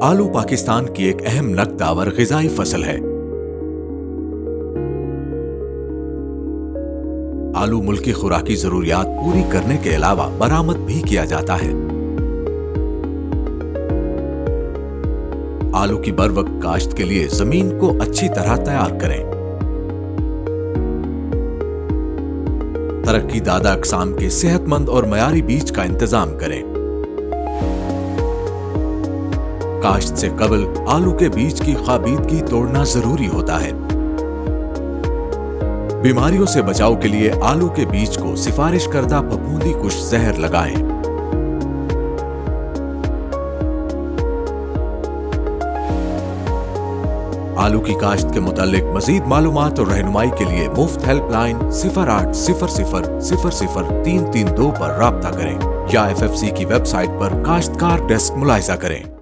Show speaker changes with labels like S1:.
S1: आलू पाकिस्तान की एक अहम नकदावर ग़िज़ाई फसल है। आलू मुल्क की खुराकी जरूरियात पूरी करने के अलावा बरामद भी किया जाता है। आलू की बरवक्त काश्त के लिए जमीन को अच्छी तरह तैयार करें। तरक्की दादा अक़साम के सेहतमंद और मयारी बीज का इंतजाम करें। काश्त से कबल आलू के बीज की खाबीदगी तोड़ना जरूरी होता है। बीमारियों से बचाव के लिए आलू के बीज को सिफारिश करदा फफूंदी कुश जहर लगाएं। आलू की काश्त के मुतालिक मजीद मालूमात और रहनुमाई के लिए मुफ्त हेल्पलाइन 0800000332 पर राब्ता करें या FFC की वेबसाइट पर काश्तकार डेस्क मुलाहिजा करें।